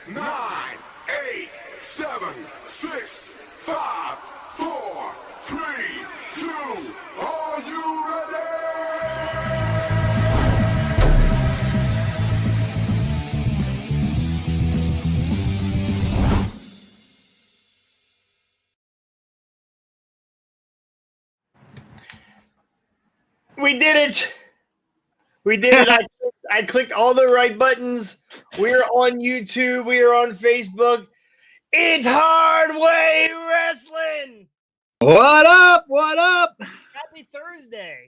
9, 8, 7, 6, 5, 4, 3, 2. Are you ready? We did it. We did it. I clicked all the right buttons. We're on YouTube. We are on Facebook. It's Hard Way Wrestling. What up? What up? Happy Thursday.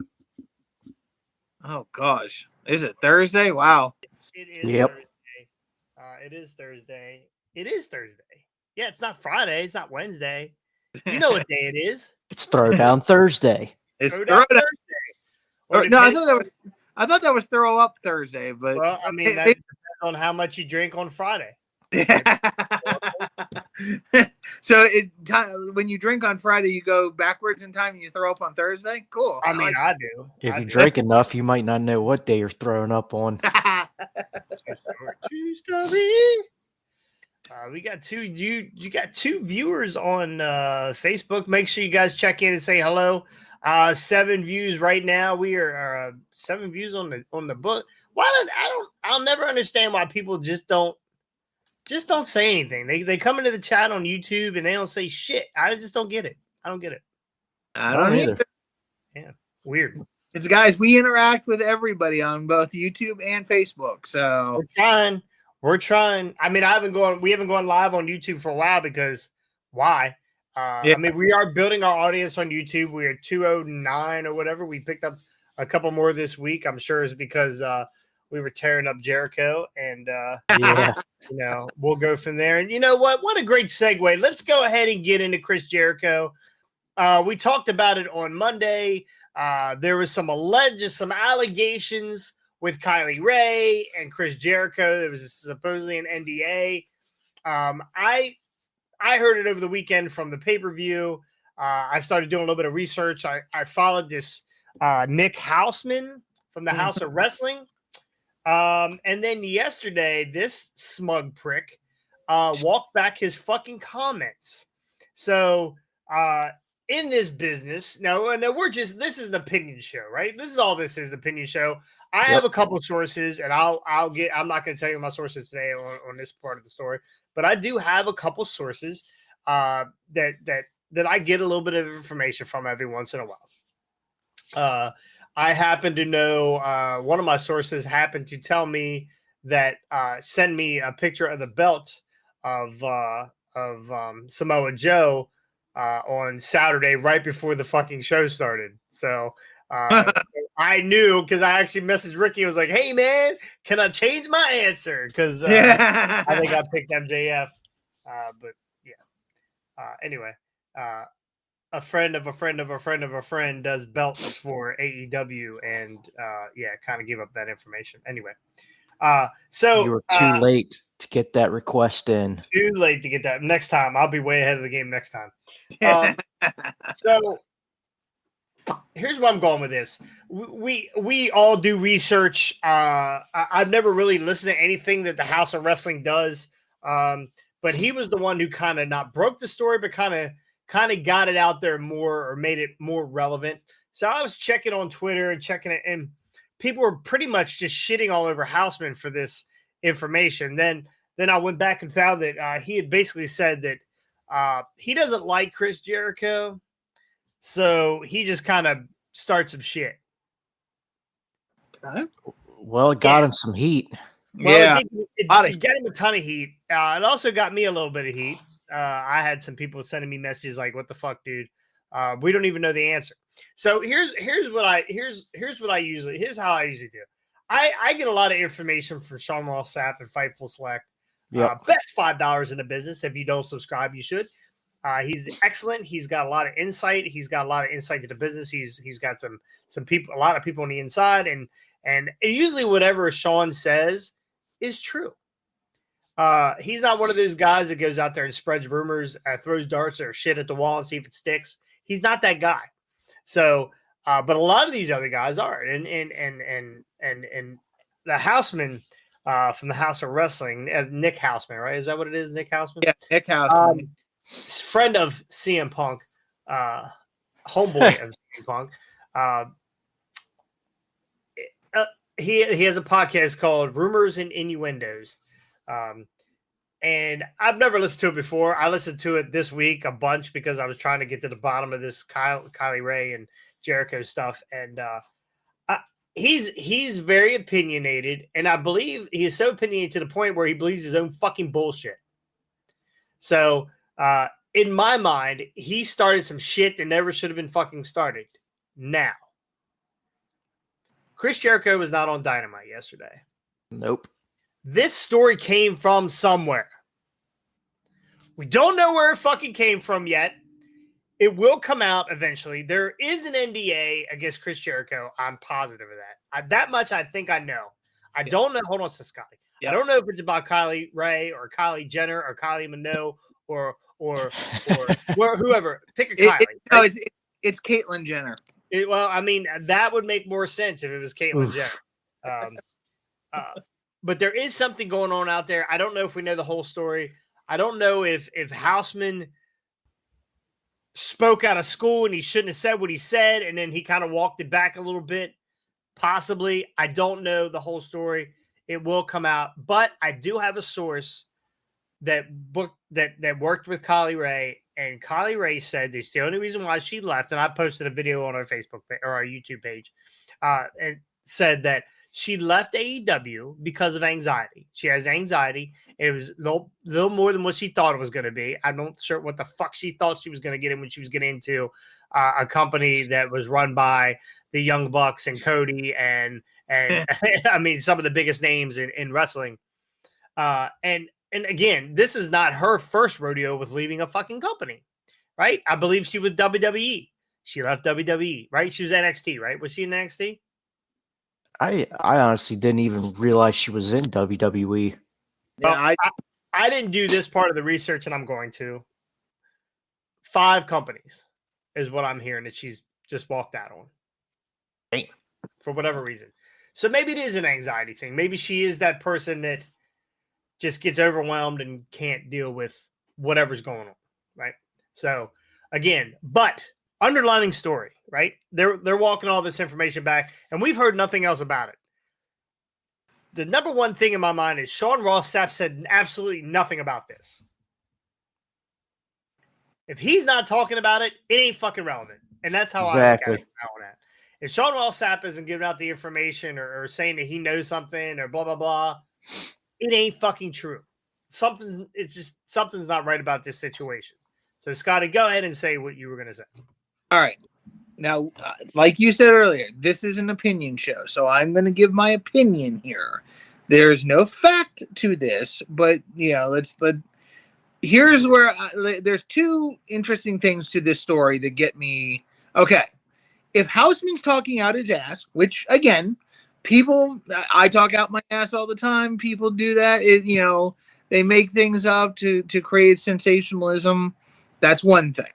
Oh, gosh. Is it Thursday? Wow. It is Yep. Thursday. It is Thursday. It is Thursday. Yeah, it's not Friday. It's not Wednesday. You know what day it is. It's Throwdown Thursday. It's Throwdown Thursday. Or No, I depending- thought that was Throw Up Thursday, but Well, I mean, that depends on how much you drink on Friday. So when you drink on Friday, you go backwards in time and you throw up on Thursday? Cool. I mean, I do. If I you do. drink enough, you might not know what day you're throwing up on. We got two. You got two viewers on Facebook. Make sure you guys check in and say hello. 7 views right now. We are 7 views on the book. I'll never understand why people just don't say anything. They come into the chat on YouTube and they don't say shit. I just don't get it. I don't get it. I don't either. Yeah, weird. It's guys, we interact with everybody on both YouTube and Facebook. So We're trying. I mean, we haven't gone live on YouTube for a while because why? I mean, we are building our audience on YouTube. We are 209 or whatever. We picked up a couple more this week. I'm sure it's because we were tearing up Jericho, and Yeah. we'll go from there. And you know what? What a great segue. Let's go ahead and get into Chris Jericho. We talked about it on Monday. There was some allegations with Kylie Ray and Chris Jericho. There was supposedly an NDA. I heard it over the weekend from the pay-per-view. I started doing a little bit of research. I followed this Nick Houseman from the House of Wrestling. And then yesterday, this smug prick walked back his fucking comments. So in this business, now this is an opinion show, right? This is all this is, opinion show. I have a couple of sources, and I'm not going to tell you my sources today on this part of the story, but I do have a couple sources that I get a little bit of information from every once in a while. I happen to know one of my sources happened to tell me that send me a picture of the belt of Samoa Joe on Saturday right before the fucking show started. So I knew because I actually messaged Ricky. I was like, "Hey man, can I change my answer?" Because I think I picked MJF. But yeah. Anyway, a friend of a friend of a friend of a friend does belts for AEW, and kind of give up that information. Anyway, so You were too late to get that request in. Too late to get that. Next time, I'll be way ahead of the game next time. So here's where I'm going with this. We all do research. I've never really listened to anything that the House of Wrestling does, but he was the one who kind of not broke the story, but kind of got it out there more or made it more relevant. So I was checking on Twitter and checking it, and people were pretty much just shitting all over Houseman for this information. Then I went back and found that he had basically said that he doesn't like Chris Jericho, so he just kind of starts some shit. Well, it got him some heat. Well, it got him a ton of heat. It also got me a little bit of heat. I had some people sending me messages like, "What the fuck, dude? We don't even know the answer." So here's how I usually do. I get a lot of information from Sean Ross Sapp and Fightful Select. Best $5 in the business. If you don't subscribe, you should. He's excellent. He's got a lot of insight. He's got a lot of insight to the business. He's got some people, a lot of people on the inside, and usually whatever Sean says is true. He's not one of those guys that goes out there and spreads rumors, throws darts or shit at the wall and see if it sticks. He's not that guy. So, but a lot of these other guys are, and the Houseman from the House of Wrestling, Nick Houseman, right? Is that what it is, Nick Houseman? Yeah, Nick Houseman. Friend of CM Punk, homeboy of CM Punk. He has a podcast called Rumors and Innuendos. And I've never listened to it before. I listened to it this week a bunch because I was trying to get to the bottom of this Kylie Ray and Jericho stuff. And he's very opinionated, and I believe he is so opinionated to the point where he believes his own fucking bullshit. So in my mind, he started some shit that never should have been fucking started. Now, Chris Jericho was not on Dynamite yesterday. Nope. This story came from somewhere. We don't know where it fucking came from yet. It will come out eventually. There is an NDA against Chris Jericho. I'm positive of that. That much I think I know. I don't know. Hold on, Scotty. I don't know if it's about Kylie Ray or Kylie Jenner or Kylie Minogue or whoever. Pick a Kylie. No, it's Caitlyn Jenner. Well, I mean, that would make more sense if it was Caitlyn Jenner. But there is something going on out there. I don't know if we know the whole story. I don't know if Houseman spoke out of school and he shouldn't have said what he said, and then he kind of walked it back a little bit. Possibly. I don't know the whole story. It will come out. But I do have a source that worked with Kylie Ray, and Kylie Ray said it's the only reason why she left, and I posted a video on our Facebook page, or our YouTube page, and said that she left AEW because of anxiety. She has anxiety. It was a little more than what she thought it was going to be. I'm not sure what the fuck she thought she was going to get in when she was getting into a company that was run by the Young Bucks and Cody and I mean, some of the biggest names in wrestling. And again, this is not her first rodeo with leaving a fucking company, right? I believe she was WWE. She left WWE, right? She was NXT, right? Was she in NXT? I honestly didn't even realize she was in WWE. Yeah, I didn't do this part of the research, and I'm going to. 5 companies is what I'm hearing that she's just walked out on. Damn. For whatever reason. So maybe it is an anxiety thing. Maybe she is that person that just gets overwhelmed and can't deal with whatever's going on, right? So, again, but underlining story, right? They're walking all this information back, and we've heard nothing else about it. The number one thing in my mind is Sean Ross Sapp said absolutely nothing about this. If he's not talking about it, it ain't fucking relevant. And that's how I look at it. If Sean Ross Sapp isn't giving out the information or saying that he knows something or blah, blah, blah, it ain't fucking true. Something's not right about this situation. So, Scotty, go ahead and say what you were going to say. All right. Now, like you said earlier, this is an opinion show, so I'm going to give my opinion here. There's no fact to this, but here's where there's 2 interesting things to this story that get me. Okay, if Houseman's talking out his ass, which again, I talk out my ass all the time. People do that. They make things up to create sensationalism. That's one thing.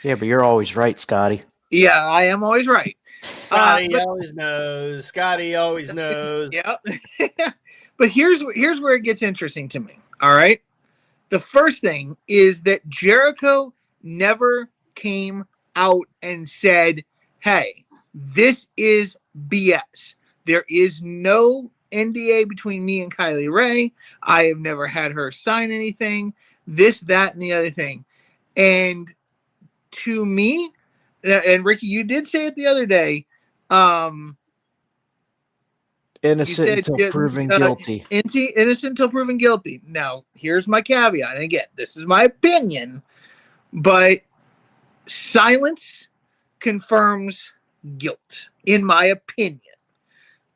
Yeah, but you're always right, Scotty. Yeah, I am always right. Scotty always knows. Scotty always knows. Yeah. But here's where it gets interesting to me. All right. The first thing is that Jericho never came out and said, hey, this is BS. There is no NDA between me and Kylie Ray. I have never had her sign anything. This, that, and the other thing. And to me, and Ricky, you did say it the other day. Innocent until proven guilty. Innocent until proven guilty. Now, here's my caveat. And again, this is my opinion, but silence confirms guilt, in my opinion.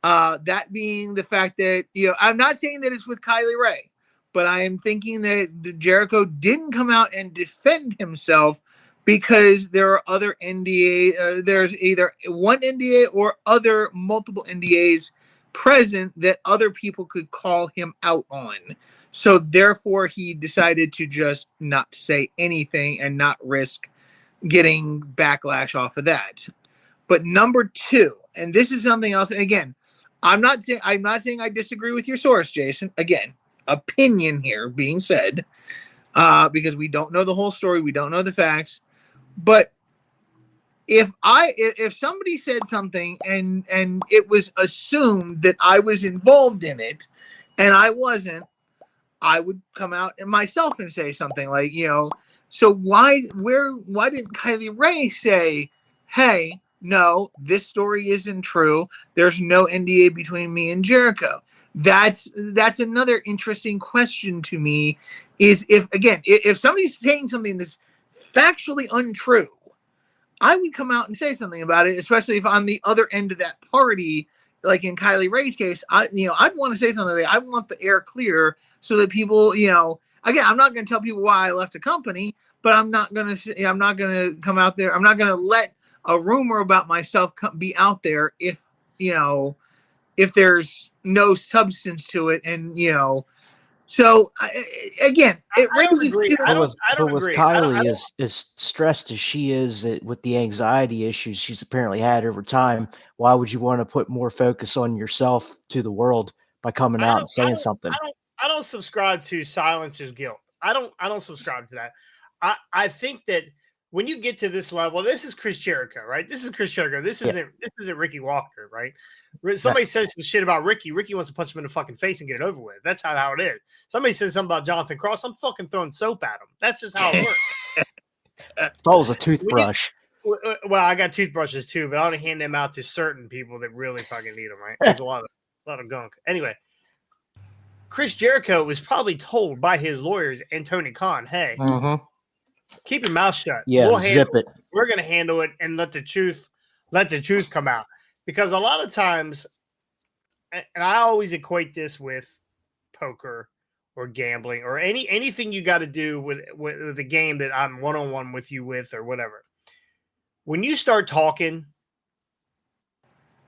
That being the fact that, I'm not saying that it's with Kylie Ray, but I am thinking that Jericho didn't come out and defend himself because there are other NDA. There's either one NDA or other multiple NDAs present that other people could call him out on. So therefore, he decided to just not say anything and not risk getting backlash off of that. But number 2, and this is something else. And again, I'm not saying I disagree with your source, Jason. Again, opinion here being said, because we don't know the whole story, we don't know the facts. But if somebody said something and it was assumed that I was involved in it, and I wasn't, I would come out and myself and say something like, so why didn't Kylie Ray say, hey, no, this story isn't true. There's no NDA between me and Jericho. That's another interesting question to me, is if somebody's saying something that's factually untrue, I would come out and say something about it, especially if I'm the other end of that party. Like in Kylie Ray's case, I'd want to say something. I want the air clear so that people, again, I'm not going to tell people why I left a company, but I'm not going to come out there. I'm not going to let a rumor about myself be out there if there's no substance to it. And, so again, it raises. But with Kylie, as stressed as she is with the anxiety issues she's apparently had over time, why would you want to put more focus on yourself to the world by coming out and saying something? I don't subscribe to silence is guilt. I don't subscribe to that. I think that when you get to this level, this is Chris Jericho, right? This is Chris Jericho. This isn't Ricky Walker, right? Somebody says some shit about Ricky. Ricky wants to punch him in the fucking face and get it over with. That's how it is. Somebody says something about Jonathan Cross, I'm fucking throwing soap at him. That's just how it works. That was a toothbrush. Well, I got toothbrushes too, but I only hand them out to certain people that really fucking need them, right? There's a lot of gunk. Anyway, Chris Jericho was probably told by his lawyers and Tony Khan, hey, keep your mouth shut. Yeah, we'll zip it. We're going to handle it and let the truth come out. Because a lot of times, and I always equate this with poker or gambling or anything you got to do with the game that I'm one-on-one with you with or whatever. When you start talking,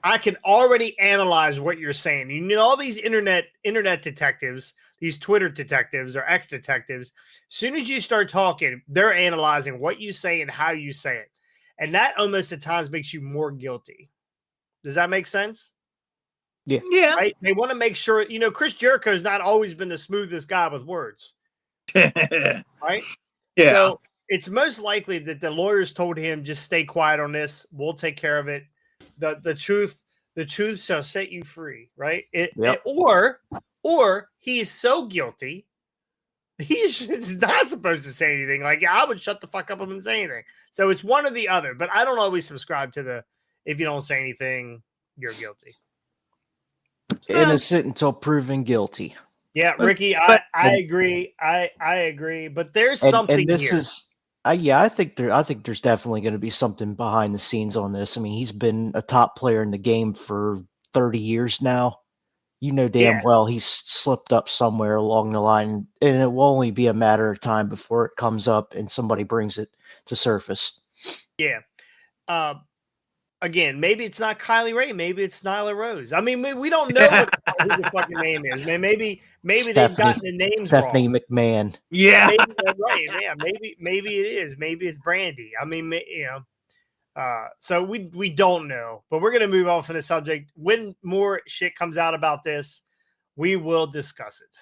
I can already analyze what you're saying. You know, all these internet detectives, these Twitter detectives or X detectives, as soon as you start talking, they're analyzing what you say and how you say it. And that almost at times makes you more guilty. Does that make sense? Yeah. Right? They want to make sure, Chris Jericho's not always been the smoothest guy with words. Right? Yeah. So it's most likely that the lawyers told him, just stay quiet on this. We'll take care of it. The truth shall set you free, right? Or he is so guilty, he's not supposed to say anything. Like, I would shut the fuck up and say anything. So it's one or the other. But I don't always subscribe to if you don't say anything, you're guilty. Innocent until proven guilty. Yeah, Ricky, I agree. I agree. But there's something and this here. I think there's definitely going to be something behind the scenes on this. I mean, he's been a top player in the game for 30 years now. You know damn well he's slipped up somewhere along the line, and it will only be a matter of time before it comes up and somebody brings it to surface. Yeah. Again, maybe it's not Kylie Ray. Maybe it's Nyla Rose. I mean, we don't know who the fucking name is. Maybe they've gotten the names Stephanie wrong. McMahon. Yeah. Maybe that's right. Yeah. Maybe it is. Maybe it's Brandy. I mean, so we don't know. But we're gonna move on from the subject. When more shit comes out about this, we will discuss it.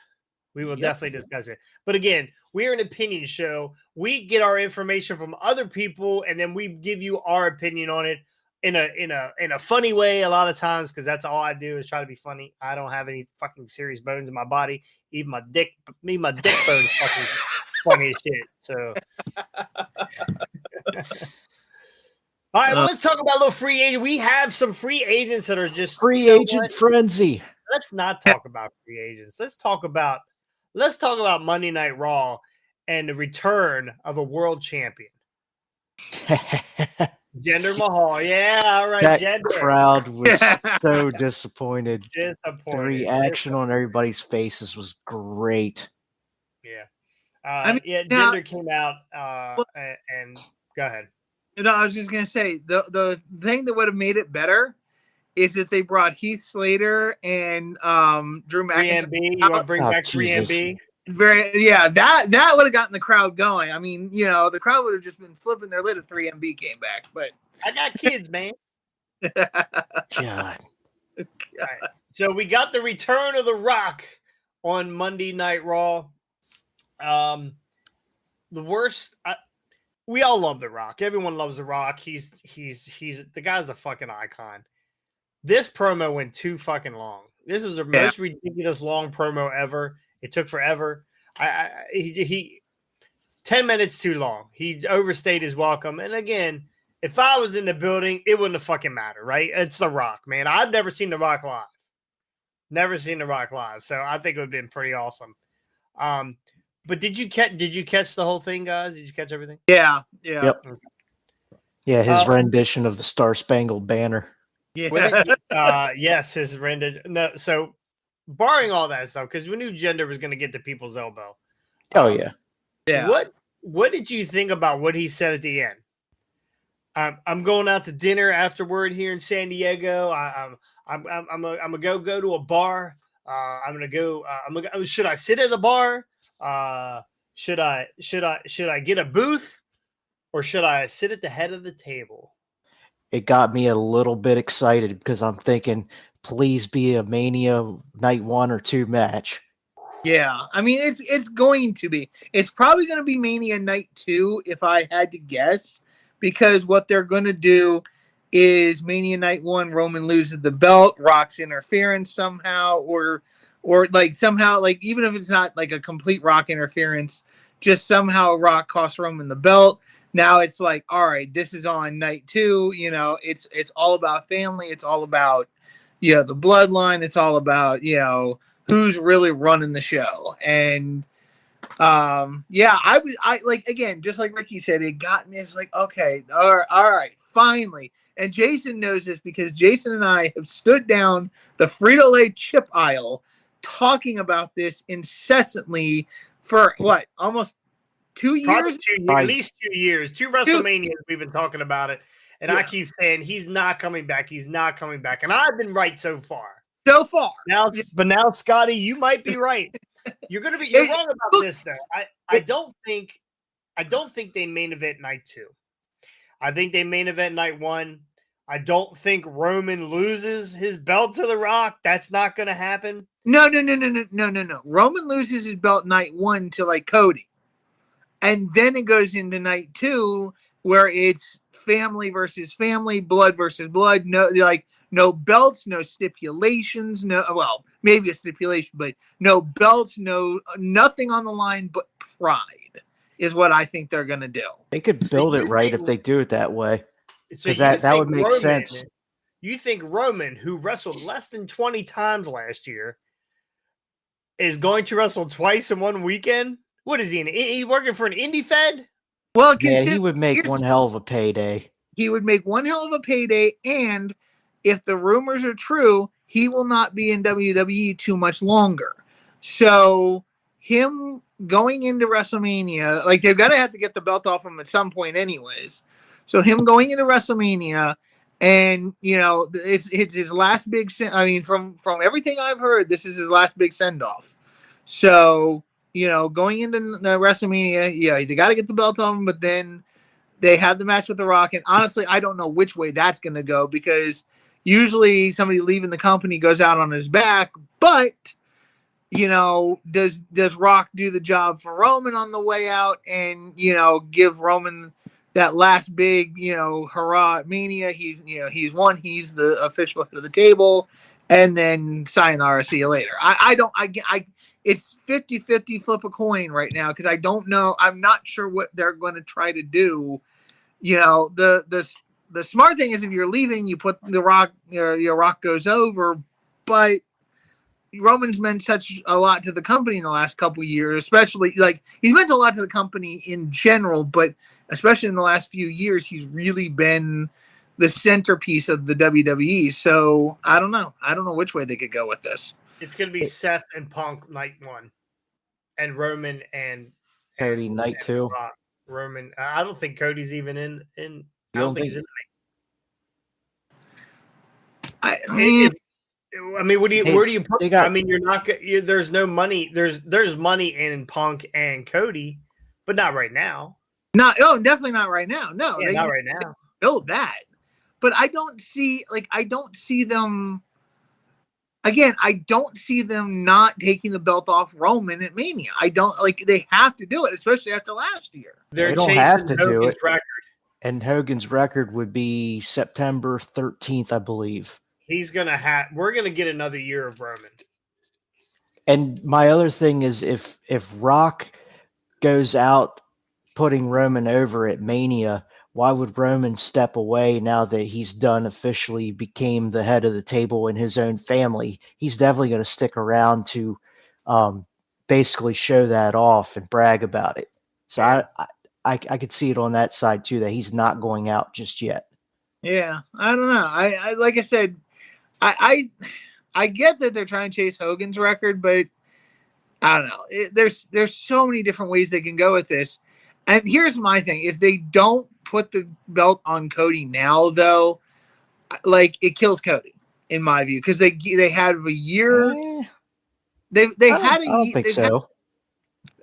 We will definitely discuss it. But again, we're an opinion show. We get our information from other people, and then we give you our opinion on it. In a funny way a lot of times, because that's all I do is try to be funny. I don't have any fucking serious bones in my body. Even my dick bones fucking funny as shit. So all right, well, let's talk about a little free agent. We have some free agents that are just free agent frenzy. Let's not talk about free agents. Let's talk about Monday Night Raw and the return of a world champion. Jinder Mahal, yeah, all right. That Jinder. crowd was so disappointed. The reaction on everybody's faces was great. Yeah, Jinder came out and go ahead. I was just gonna say the thing that would have made it better is if they brought Heath Slater and Drew McIntyre. 3MB, you want to bring back 3MB? That would have gotten the crowd going. I mean, the crowd would have just been flipping their lid if 3MB came back. But I got kids, man. God. Right. So we got the return of The Rock on Monday Night Raw. The worst. We all love The Rock. Everyone loves The Rock. He's the guy's a fucking icon. This promo went too fucking long. This was the most ridiculous long promo ever. It took forever. He 10 minutes too long. He overstayed his welcome. And again, if I was in the building, it wouldn't have fucking mattered, right? It's The Rock, man. I've never seen The Rock live. Never seen The Rock live. So I think it would have been pretty awesome. But did you catch the whole thing, guys? Did you catch everything? Yeah. Yep. Yeah, his rendition of the Star Spangled Banner. Yeah. Yes, his rendition. No, so barring all that stuff, because we knew Gender was going to get the people's elbow. Oh yeah. Yeah. What did you think about what he said at the end? I'm going out to dinner afterward here in San Diego. I'm gonna go to a bar. I'm gonna go. Should I sit at a bar? Should I get a booth, or should I sit at the head of the table? It got me a little bit excited because I'm thinking, please be a Mania Night 1 or 2 match. Yeah, I mean it's going to be. It's probably going to be Mania Night 2 if I had to guess, because what they're going to do is Mania Night 1, Roman loses the belt, Rock's interference somehow, or like somehow, like even if it's not like a complete Rock interference, just somehow Rock costs Roman the belt. Now it's like, all right, this is on night 2. You know, it's all about family. It's all about, the bloodline. It's all about, who's really running the show. And I like, again, just like Ricky said, it got me. It's like, okay, all right, finally. And Jason knows this because Jason and I have stood down the Frito-Lay chip aisle talking about this incessantly for what, almost 2 years? At least 2 years. 2 WrestleManias we've been talking about it. And I keep saying he's not coming back. He's not coming back. And I've been right so far. But now, Scotty, you might be right. You're wrong about this though. I don't think they main event night 2. I think they main event night 1. I don't think Roman loses his belt to The Rock. That's not going to happen. No. Roman loses his belt night 1 to like Cody. And then it goes into night 2 where it's family versus family, blood versus blood. No belts, no stipulations. Well, maybe a stipulation, but no belts, nothing on the line but pride is what I think they're going to do. They could build it right if they do it that way. Because that would make sense. You think Roman, who wrestled less than 20 times last year, is going to wrestle twice in one weekend? What is he? He's working for an indie fed? Well, yeah, he would make one hell of a payday. He would make one hell of a payday, and if the rumors are true, he will not be in WWE too much longer. So him going into WrestleMania, like they're gonna have to get the belt off him at some point, anyways. So him going into WrestleMania, and it's his last big. I mean, from everything I've heard, this is his last big send off. So going into WrestleMania, they got to get the belt on him, but then they have the match with The Rock. And honestly, I don't know which way that's going to go, because usually somebody leaving the company goes out on his back. But, does Rock do the job for Roman on the way out and, give Roman that last big, hurrah at Mania? He's won. He's the official head of the table. And then sayonara, see you later. It's 50-50 flip a coin right now, because I don't know. I'm not sure what they're going to try to do. The smart thing is, if you're leaving, you put The Rock, your Rock goes over. But Roman's meant such a lot to the company in the last couple of years, especially like he's meant a lot to the company in general, but especially in the last few years, he's really been the centerpiece of the WWE. So I don't know which way they could go with this. It's going to be Seth and Punk night 1, and Roman and Cody night 2. Roman. I don't think Cody's even in. I don't think he's in. I mean, where do you put? I mean, you're not. There's no money. There's money in Punk and Cody, but not right now. Definitely not right now. No, not right now. Build that, but I don't see them again, I don't see them not taking the belt off Roman at Mania. I don't like they have to do it, especially after last year. They're They don't chasing have to do Hogan's it. record. And Hogan's record would be September 13th, I believe. We're gonna get another year of Roman. And my other thing is if Rock goes out putting Roman over at Mania, why would Roman step away now that he's done officially became the head of the table in his own family? He's definitely going to stick around to basically show that off and brag about it. So Yeah. I could see it on that side too, that he's not going out just yet. Yeah, I don't know. I like I said, I get that they're trying to chase Hogan's record, but I don't know. There's so many different ways they can go with this. And here's my thing: if they don't put the belt on Cody now, though, like it kills Cody in my view because they had a year. They had a I don't year. think so.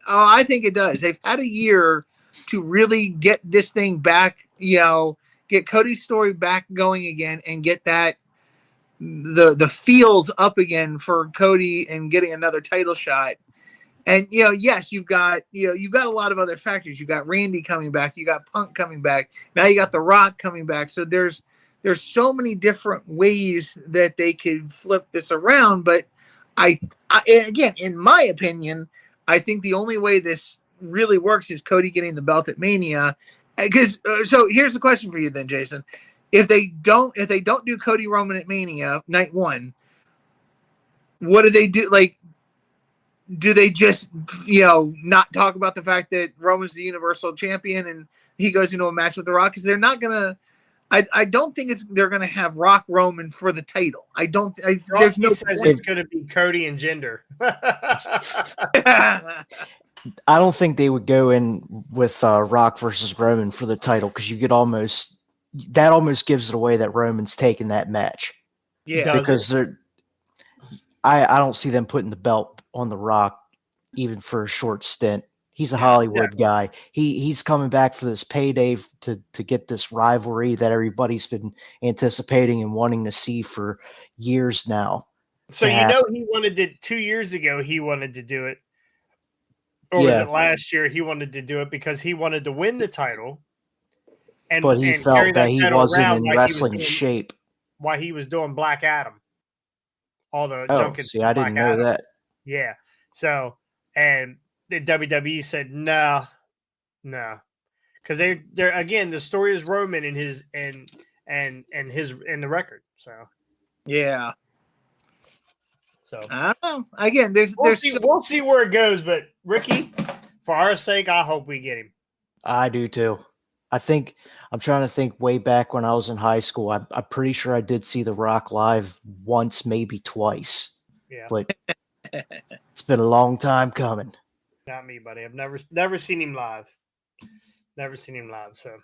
Oh, I think it does. They've had a year to really get this thing back. Get Cody's story back going again, and get that the feels up again for Cody and getting another title shot. And yes, you've got a lot of other factors. You got Randy coming back, you got Punk coming back, now you got The Rock coming back. So there's so many different ways that they could flip this around. But I again, in my opinion, I think the only way this really works is Cody getting the belt at Mania. Because so here's the question for you then, Jason: if they don't do Cody Roman at Mania night one, what do they do? Like, do they just not talk about the fact that Roman's the Universal Champion and he goes into a match with The Rock? Because they're not gonna. I don't think they're gonna have Rock Roman for the title. I don't. There's no. Says it's gonna be Cody and Jinder. I don't think they would go in with Rock versus Roman for the title because you could almost gives it away that Roman's taking that match. Yeah, because I don't see them putting the belt on The Rock even for a short stint. He's a Hollywood guy. He's coming back for this payday to get this rivalry that everybody's been anticipating and wanting to see for years now. So he wanted to 2 years ago. He wanted to do it, or was it last year? He wanted to do it because he wanted to win the title, but he felt that he wasn't in wrestling shape while he was doing Black Adam. All the junkets. See, I didn't know that. Yeah. So, and the WWE said no, because they're again the story is Roman and his and the record. So, yeah. So I don't know. Again, we'll see where it goes. But Ricky, for our sake, I hope we get him. I do too. I'm trying to think way back when I was in high school. I'm pretty sure I did see The Rock live once, maybe twice. Yeah. But it's been a long time coming. Not me, buddy. I've never seen him live. So